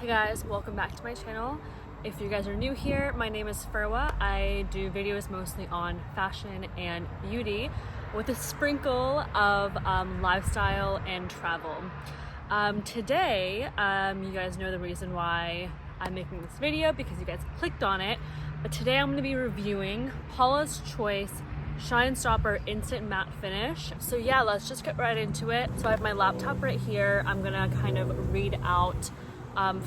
Hey guys, welcome back to my channel. If you guys are new here, my name is Furwa. I do videos mostly on fashion and beauty with a sprinkle of lifestyle and travel. Today, you guys know the reason why I'm making this video because you guys clicked on it. But today I'm going to be reviewing Paula's Choice Shine Stopper Instant Matte Finish. So yeah, let's just get right into it. So I have my laptop right here. I'm gonna kind of read out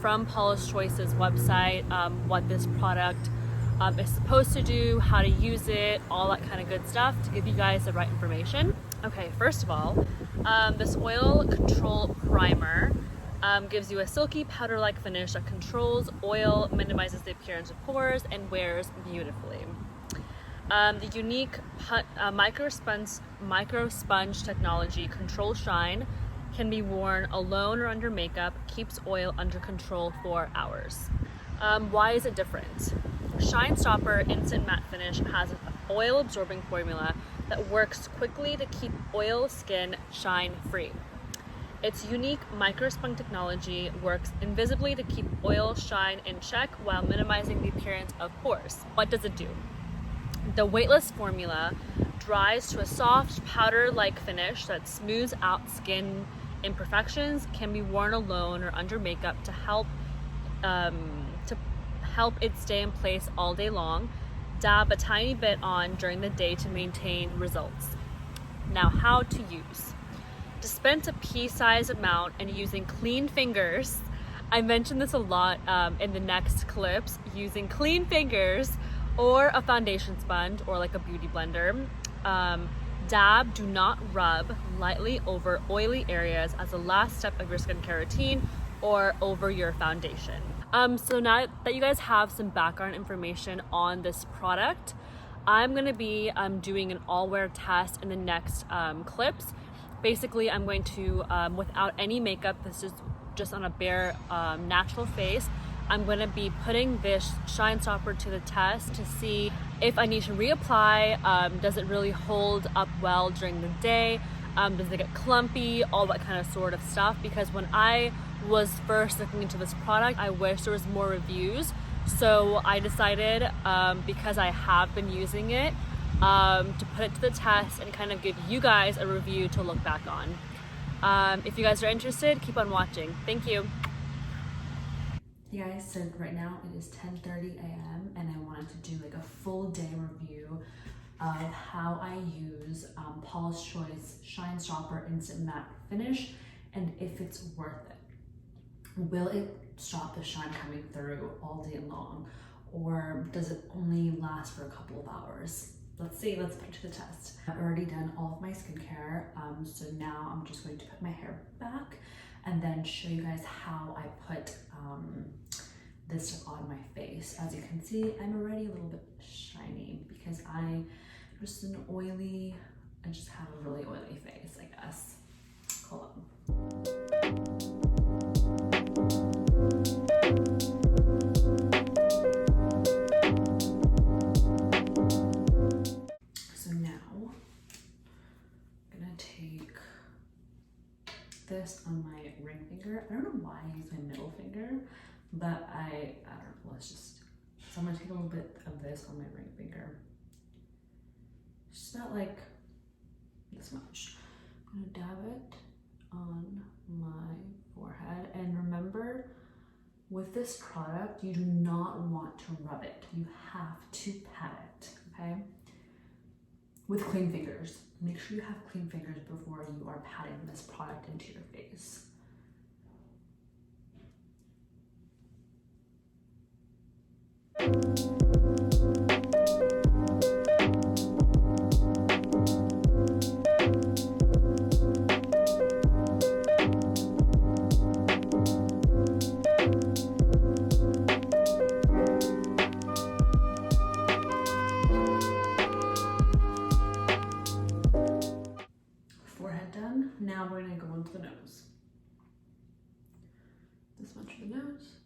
from Paula's Choice's website what this product is supposed to do, how to use it, all that kind of good stuff to give you guys the right information. Okay, first of all, this oil control primer gives you a silky powder-like finish that controls oil, minimizes the appearance of pores, and wears beautifully. The unique micro sponge technology Control Shine can be worn alone or under makeup, keeps oil under control for hours. Why is it different? Shine Stopper Instant Matte Finish has an oil absorbing formula that works quickly to keep oil skin shine free. Its unique micro sponge technology works invisibly to keep oil shine in check while minimizing the appearance of pores. What does it do? The weightless formula dries to a soft powder-like finish that smooths out skin imperfections, can be worn alone or under makeup to help it stay in place all day long. Dab a tiny bit on during the day to maintain results. Now, how to use. Dispense a pea-sized amount and using clean fingers. I mentioned this a lot in the next clips, using clean fingers or a foundation sponge or like a beauty blender. Dab, do not rub lightly over oily areas as a last step of your skincare routine or over your foundation. So now that you guys have some background information on this product, I'm gonna be doing an all-wear test in the next clips. Basically, I'm going to, without any makeup, this is just on a bare natural face, I'm going to be putting this Shine Stopper to the test to see if I need to reapply. Does it really hold up well during the day? Does it get clumpy? All that kind of sort of stuff. Because when I was first looking into this product, I wish there was more reviews. So I decided, because I have been using it, to put it to the test and kind of give you guys a review to look back on. If you guys are interested, keep on watching. Thank you. Hey guys, so right now it is 10:30 a.m. and I wanted to do like a full day review of how I use Paula's Choice Shine Stopper Instant Matte Finish and if it's worth it. Will it stop the shine coming through all day long, or does it only last for a couple of hours? Let's see, let's put it to the test. I've already done all of my skincare, so now I'm just going to put my hair back and then show you guys how I put this on my face. As you can see, I'm already a little bit shiny because I just have a really oily face, I guess. Hold on. So now I'm gonna take this on my ring finger. I don't know why I use my middle finger, but I don't know, so I'm gonna take a little bit of this on my ring finger. Just about like this much. I'm gonna dab it on my forehead. And remember, with this product, you do not want to rub it. You have to pat it, okay? With clean fingers. Make sure you have clean fingers before you are patting this product into your face. Forehead done. Now we're gonna go into the nose. This much for the nose.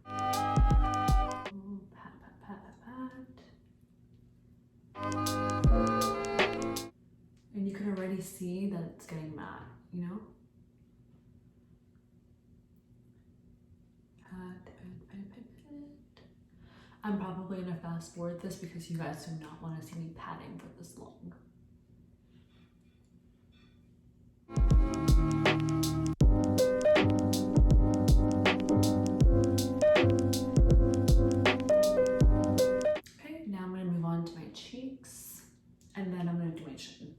Pat, pat, pat, pat, pat. And you can already see see that it's getting matte, you know? I'm probably gonna fast forward this because you guys do not want to see me patting for this long. Okay, now I'm gonna move on to my cheeks, and then I'm gonna do my chin.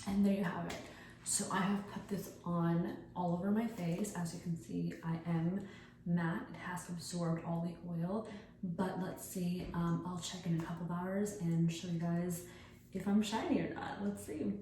And there you have it. So I have put this on all over my face. As you can see, I am matte. It has absorbed all the oil, but let's see. I'll check in a couple of hours and show you guys if I'm shiny or not. Let's see.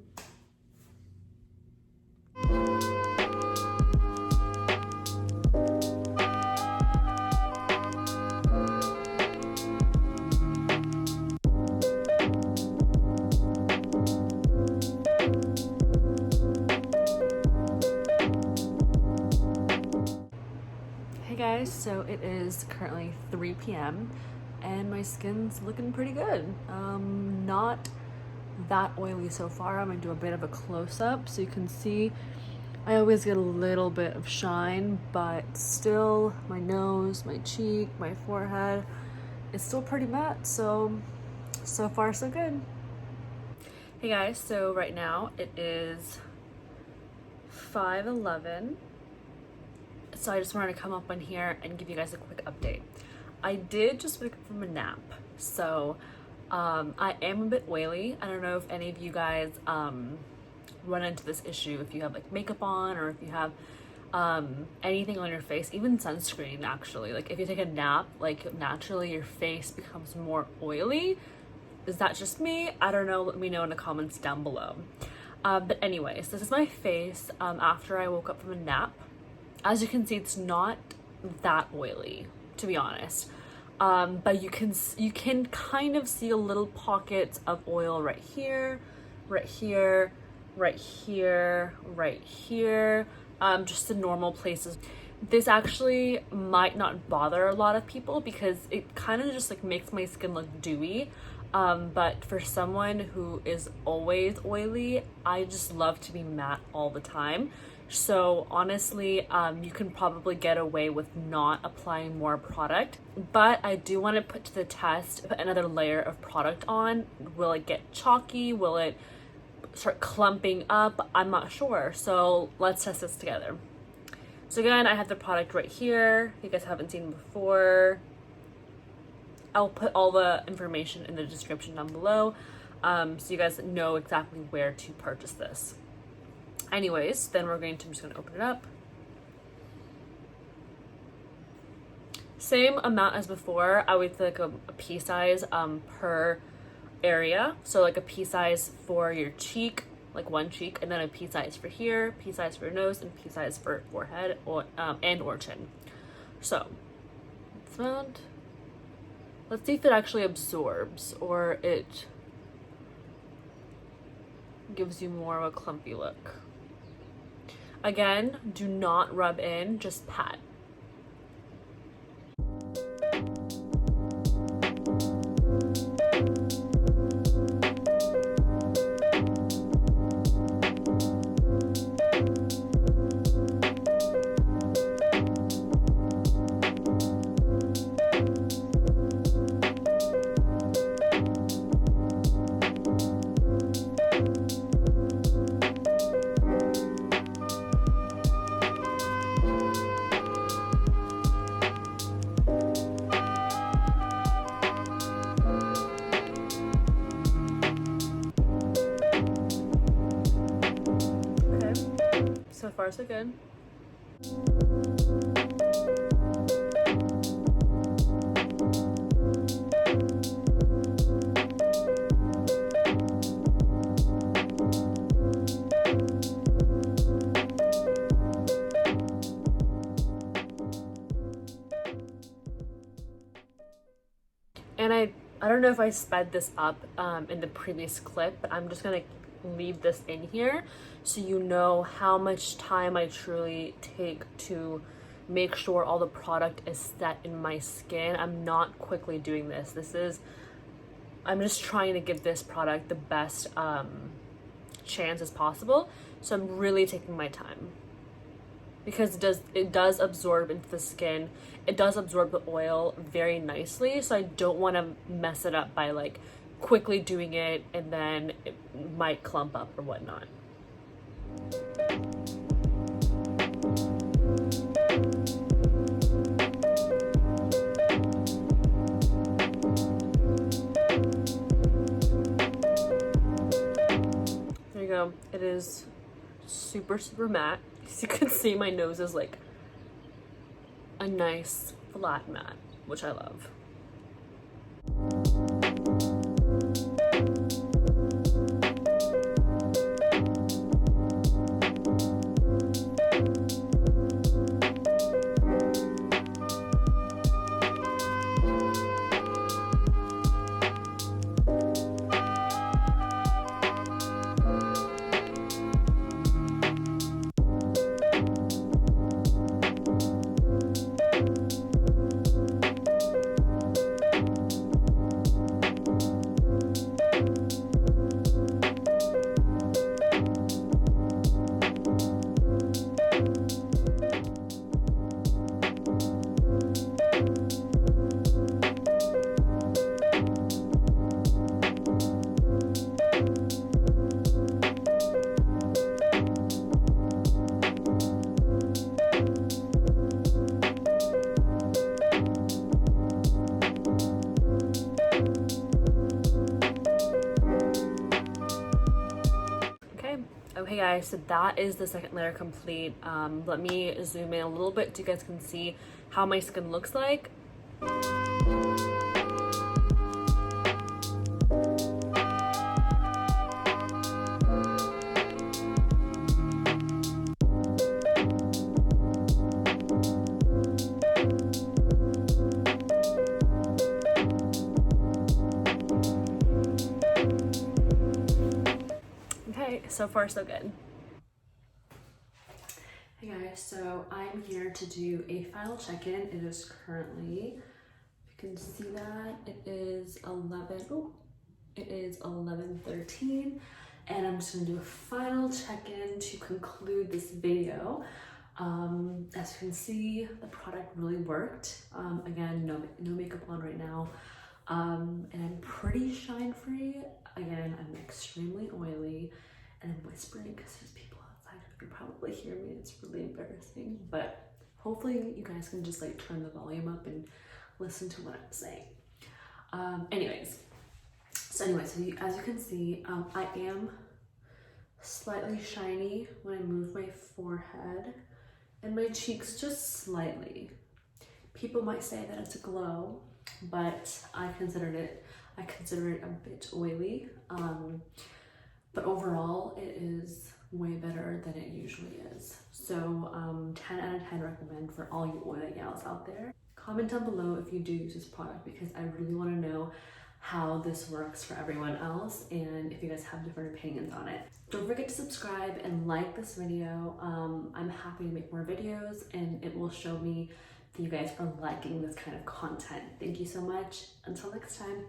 Guys, so it is currently 3 p.m. and my skin's looking pretty good. Not that oily so far. I'm gonna do a bit of a close-up so you can see I always get a little bit of shine, but still my nose, my cheek, my forehead, it's still pretty matte, so far so good. Hey guys, so right now it is 5:11. So I just wanted to come up on here and give you guys a quick update. I did just wake up from a nap, so I am a bit oily. I don't know if any of you guys run into this issue if you have like makeup on, or if you have anything on your face, even sunscreen actually. Like if you take a nap, like naturally your face becomes more oily. Is that just me? I don't know, let me know in the comments down below. But anyways, this is my face after I woke up from a nap. As you can see, it's not that oily, to be honest, but you can kind of see a little pockets of oil right here, right here, right here, right here, just the normal places. This actually might not bother a lot of people because it kind of just like makes my skin look dewy, but for someone who is always oily, I just love to be matte all the time. So honestly, you can probably get away with not applying more product, but I do want to put to the test, put another layer of product on. Will it get chalky? Will it start clumping up? I'm not sure. So let's test this together. So again, I have the product right here. If you guys haven't seen before, I'll put all the information in the description down below, so you guys know exactly where to purchase this. Anyways, then I'm just gonna open it up. Same amount as before. I would like a pea size per area. So like a pea size for your cheek, like one cheek, and then a pea size for here, pea size for your nose, and pea size for forehead or or chin. So let's see if it actually absorbs or it gives you more of a clumpy look. Again, do not rub in, just pat. far so good. And I don't know if I sped this up in the previous clip, but I'm just gonna leave this in here so you know how much time I truly take to make sure all the product is set in my skin. I'm not quickly doing this. I'm just trying to give this product the best chance as possible. So I'm really taking my time, because it does absorb into the skin. It does absorb the oil very nicely, so I don't want to mess it up by like quickly doing it and then it might clump up or whatnot. There you go. It is super matte. As you can see, my nose is like a nice flat matte, which I love. Okay guys, so that is the second layer complete. Let me zoom in a little bit so you guys can see how my skin looks like. Okay, so far so good. Hey guys, so I'm here to do a final check-in. It is currently, if you can see that, it is 11:13, and I'm just gonna do a final check-in to conclude this video. As you can see, the product really worked. Again, no makeup on right now, and I'm pretty shine free. Again, I'm extremely oily, and I'm whispering because there's people outside who can probably hear me. It's really embarrassing, but hopefully you guys can just like turn the volume up and listen to what I'm saying. So as you can see, I am slightly shiny when I move my forehead and my cheeks just slightly. People might say that it's a glow, but I consider it a bit oily. But overall, it is way better than it usually is. So 10 out of 10 recommend for all you oily gals out there. Comment down below if you do use this product, because I really want to know how this works for everyone else and if you guys have different opinions on it. Don't forget to subscribe and like this video. I'm happy to make more videos, and it will show me that you guys are liking this kind of content. Thank you so much. Until next time.